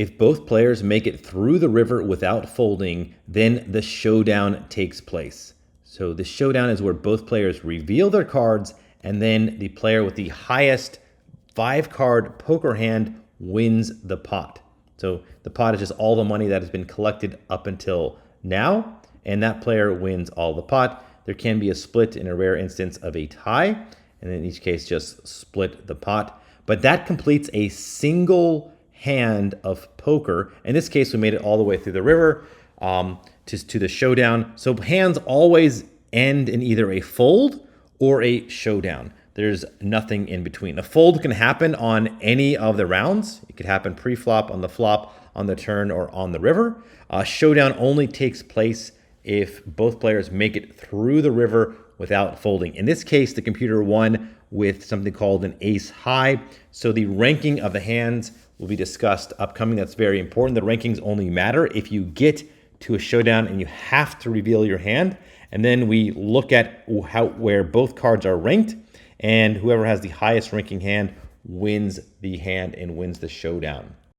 If both players make it through the river without folding, then the showdown takes place. So the showdown is where both players reveal their cards, and then the player with the highest 5-card poker hand wins the pot. So the pot is just all the money that has been collected up until now, and that player wins all the pot. There can be a split in a rare instance of a tie, and in each case just split the pot. But that completes a single hand of poker. In this case, we made it all the way through the river to the showdown. So hands always end in either a fold or a showdown. There's nothing in between. A fold can happen on any of the rounds. It could happen pre-flop, on the flop, on the turn, or on the river. Showdown only takes place if both players make it through the river without folding. In this case, the computer won with something called an ace high. So the ranking of the hands will be discussed upcoming. That's very important. The rankings only matter if you get to a showdown and you have to reveal your hand. And then we look at where both cards are ranked, and whoever has the highest ranking hand wins the hand and wins the showdown.